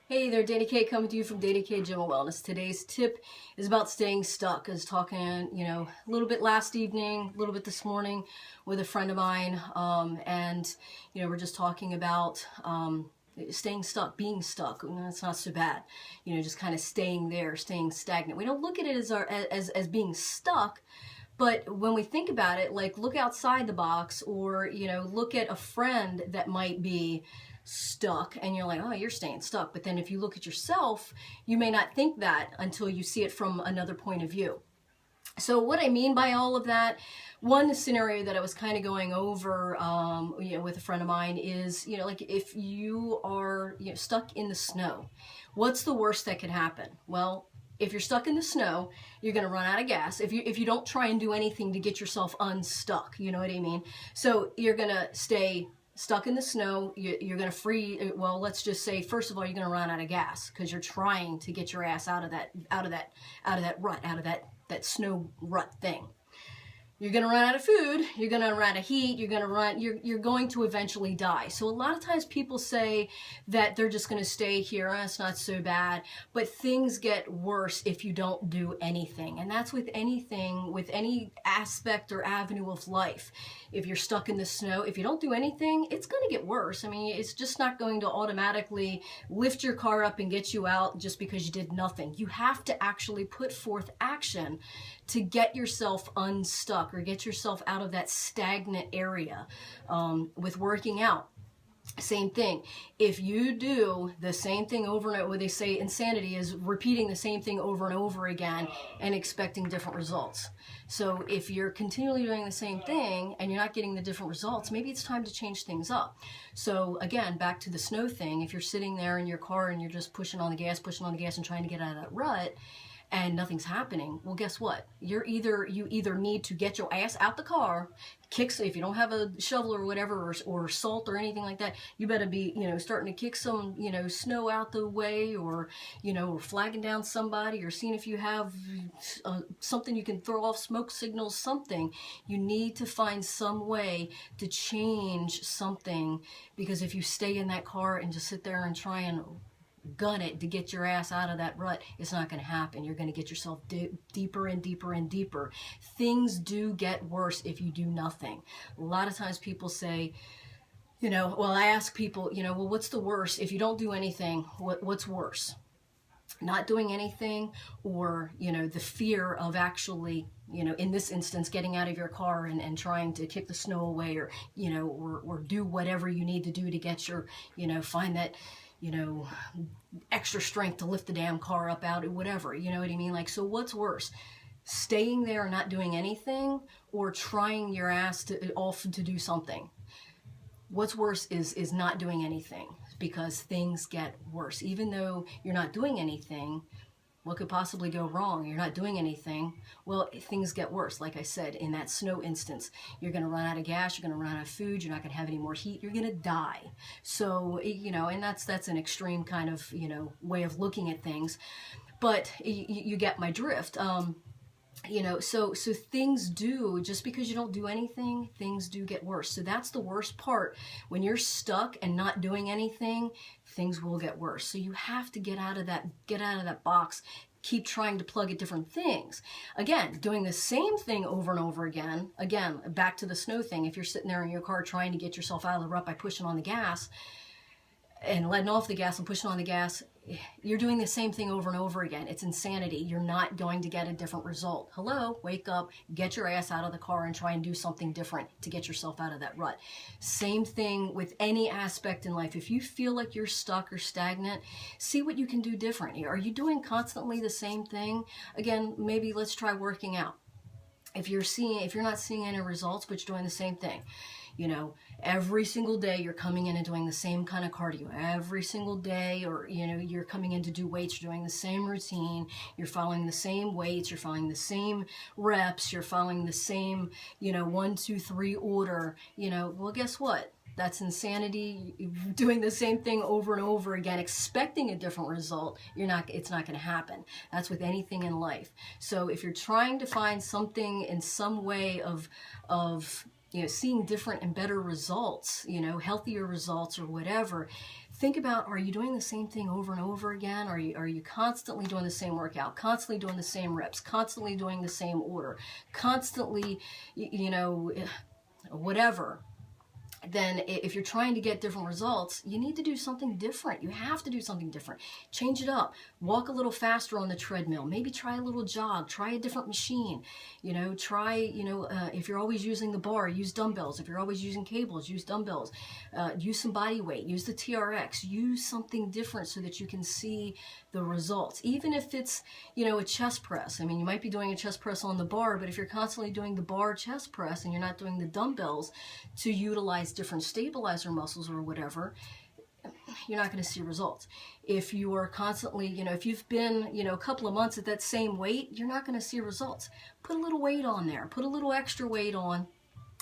Hey there, Dani K coming to you from Dani K Gym and Wellness. Today's tip is about staying stuck. I was talking, a little bit last evening, a little bit this morning with a friend of mine, we're just talking about staying stuck, being stuck. It's not so bad, just kind of staying there, staying stagnant. We don't look at it as being stuck. But when we think about it, like look outside the box or, look at a friend that might be stuck and you're like, oh, you're staying stuck. But then if you look at yourself, you may not think that until you see it from another point of view. So what I mean by all of that, one scenario that I was kind of going over, with a friend of mine is, like if you are stuck in the snow, what's the worst that could happen? Well, if you're stuck in the snow, you're going to run out of gas. If you don't try and do anything to get yourself unstuck, you know what I mean? So you're going to stay stuck in the snow. You're going to let's just say, first of all, you're going to run out of gas because you're trying to get your ass out of that rut, out of that snow rut thing. You're going to run out of food, you're going to run out of heat, you're going to eventually die. So a lot of times people say that they're just going to stay here, it's not so bad, but things get worse if you don't do anything. And that's with anything, with any aspect or avenue of life. If you're stuck in the snow, if you don't do anything, it's going to get worse. I mean, it's just not going to automatically lift your car up and get you out just because you did nothing. You have to actually put forth action to get yourself unstuck or get yourself out of that stagnant area. With working out, same thing. If you do the same thing over and over, what they say insanity is repeating the same thing over and over again and expecting different results. So if you're continually doing the same thing and you're not getting the different results, maybe it's time to change things up. So again, back to the snow thing, if you're sitting there in your car and you're just pushing on the gas and trying to get out of that rut, and nothing's happening, well, guess what? You either need to get your ass out the car, if you don't have a shovel or whatever, or salt or anything like that, you better be, starting to kick some, snow out the way, or, or flagging down somebody, or seeing if you have something you can throw off, smoke signals, something. You need to find some way to change something, because if you stay in that car and just sit there and try and gun it to get your ass out of that rut, it's not going to happen. You're going to get yourself deeper and deeper and deeper. Things do get worse if you do nothing. A lot of times people say, I ask people, well, what's the worst? If you don't do anything, what's worse? Not doing anything, or, the fear of actually, in this instance, getting out of your car and trying to kick the snow away, or, or do whatever you need to do to get your, find that, extra strength to lift the damn car up out, or whatever, you know what I mean? Like, so what's worse? Staying there and not doing anything, or trying your ass to do something? What's worse is not doing anything, because things get worse. Even though you're not doing anything, what could possibly go wrong? You're not doing anything. Well, things get worse. Like I said, in that snow instance, you're going to run out of gas, you're going to run out of food, you're not going to have any more heat, you're going to die. So, and that's an extreme kind of, way of looking at things. But you get my drift. So things do, just because you don't do anything, things do get worse. So that's the worst part. When you're stuck and not doing anything, things will get worse. So you have to get out of that box, keep trying to plug at different things. Again, doing the same thing over and over again. Again, back to the snow thing. If you're sitting there in your car trying to get yourself out of the rut by pushing on the gas and letting off the gas and pushing on the gas, you're doing the same thing over and over again. It's insanity. You're not going to get a different result. Hello, wake up, get your ass out of the car and try and do something different to get yourself out of that rut. Same thing with any aspect in life. If you feel like you're stuck or stagnant, see what you can do different. Are you doing constantly the same thing? Again, maybe let's try working out. If you're not seeing any results, but you're doing the same thing, every single day you're coming in and doing the same kind of cardio. Every single day, or, you're coming in to do weights, you're doing the same routine, you're following the same weights, you're following the same reps, you're following the same, 1, 2, 3 order, well, guess what? That's insanity. Doing the same thing over and over again, expecting a different result, it's not going to happen. That's with anything in life. So if you're trying to find something in some way of seeing different and better results, healthier results or whatever, think about, are you doing the same thing over and over again? Are you constantly doing the same workout, constantly doing the same reps, constantly doing the same order, constantly, you know, whatever? Then if you're trying to get different results, you need to do something different. You have to do something different. Change it up. Walk a little faster on the treadmill. Maybe try a little jog. Try a different machine. You know, if you're always using the bar, use dumbbells. If you're always using cables, use dumbbells. Use some body weight. Use the TRX. Use something different so that you can see the results. Even if it's, you know, a chest press. I mean, you might be doing a chest press on the bar, but if you're constantly doing the bar chest press and you're not doing the dumbbells to utilize different stabilizer muscles or whatever, you're not going to see results. If you are constantly, you know, if you've been, you know, a couple of months at that same weight, you're not going to see results. Put a little weight on there. Put a little extra weight on.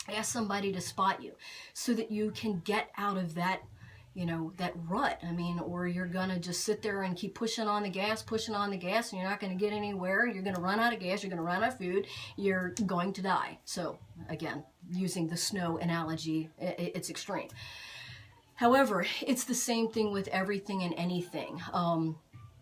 Ask somebody to spot you so that you can get out of that, you know, that rut. I mean, or you're going to just sit there and keep pushing on the gas, and you're not going to get anywhere. You're going to run out of gas. You're going to run out of food. You're going to die. So again, using the snow analogy, it's extreme. However, it's the same thing with everything and anything.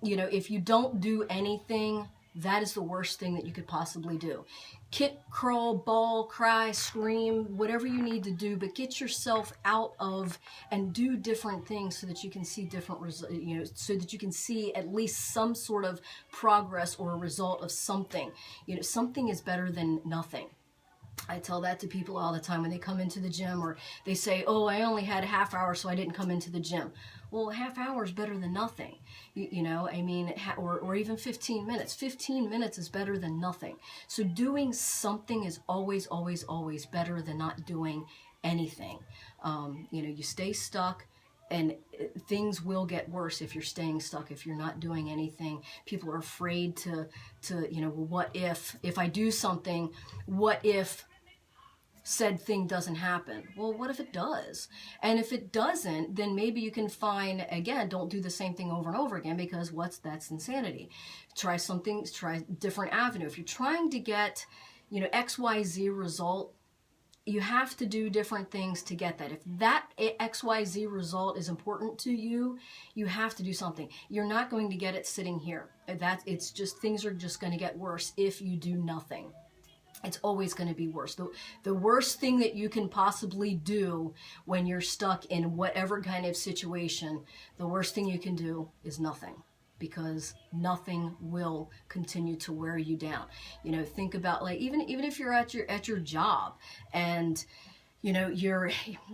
You know, if you don't do anything, that is the worst thing that you could possibly do. Kick, crawl, bawl, cry, scream, whatever you need to do, but get yourself out of and do different things so that you can see different results, you know, so that you can see at least some sort of progress or a result of something. You know, something is better than nothing. I tell that to people all the time when they come into the gym, or they say, oh, I only had a half hour, so I didn't come into the gym. Well, a half hour is better than nothing, you know, I mean, or even 15 minutes. 15 minutes is better than nothing. So doing something is always, always, always better than not doing anything. You know, you stay stuck, and things will get worse if you're staying stuck, if you're not doing anything. People are afraid to you know, well, what if I do something, what if said thing doesn't happen? Well, what if it does? And if it doesn't, then maybe you can find, again, don't do the same thing over and over again, because that's insanity. Try something, try different avenue. If you're trying to get, you know, XYZ result, you have to do different things to get that. If that XYZ result is important to you, you have to do something. You're not going to get it sitting here. It's just, things are just going to get worse if you do nothing. It's always going to be worse. The worst thing that you can possibly do when you're stuck in whatever kind of situation, the worst thing you can do is nothing. Because nothing will continue to wear you down. You know, think about, like, even if you're at your job, and you know,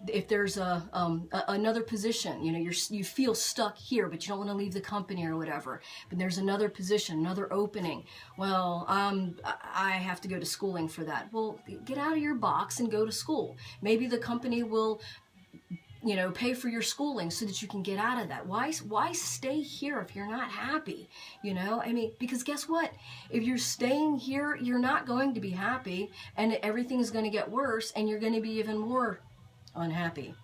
if there's another position, you know, you feel stuck here, but you don't want to leave the company or whatever, but there's another position, another opening. Well, I have to go to schooling for that. Well, get out of your box and go to school. Maybe the company will, you know, pay for your schooling so that you can get out of that. Why stay here if you're not happy? You know, I mean, because guess what? If you're staying here, you're not going to be happy, and everything is going to get worse, and you're going to be even more unhappy.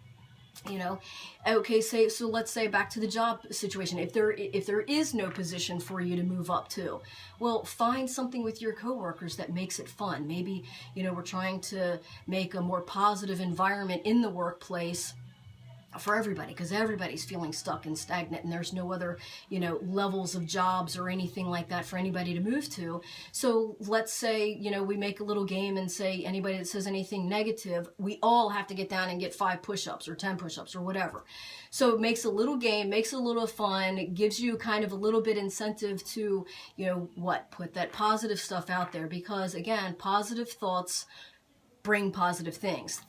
You know, okay, so let's say back to the job situation. If there is no position for you to move up to, well, find something with your coworkers that makes it fun. Maybe, you know, we're trying to make a more positive environment in the workplace for everybody, because everybody's feeling stuck and stagnant, and there's no other, you know, levels of jobs or anything like that for anybody to move to. So let's say, you know, we make a little game and say anybody that says anything negative, we all have to get down and get 5 push-ups or 10 push-ups or whatever. So it makes a little game, makes it a little fun, it gives you kind of a little bit incentive to, you know, put that positive stuff out there, because again, positive thoughts bring positive things.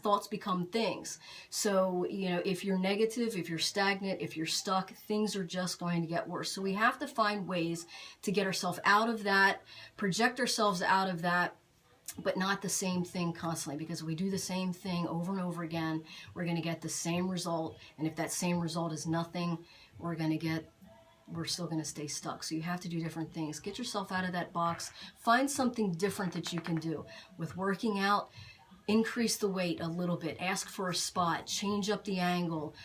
Thoughts become things. So, you know, if you're negative, if you're stagnant, if you're stuck, things are just going to get worse. So we have to find ways to get ourselves out of that, project ourselves out of that, but not the same thing constantly, because if we do the same thing over and over again, we're going to get the same result. And if that same result is nothing, we're still going to stay stuck. So you have to do different things. Get yourself out of that box. Find something different that you can do. With working out, increase the weight a little bit. Ask for a spot. Change up the angle.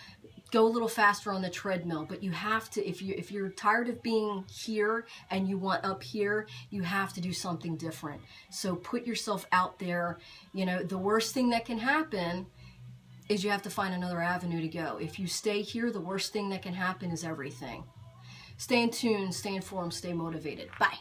Go a little faster on the treadmill. But you have to, if you're tired of being here and you want up here, you have to do something different. So put yourself out there. You know, the worst thing that can happen is you have to find another avenue to go. If you stay here, the worst thing that can happen is everything. Stay in tune, stay informed, stay motivated. Bye.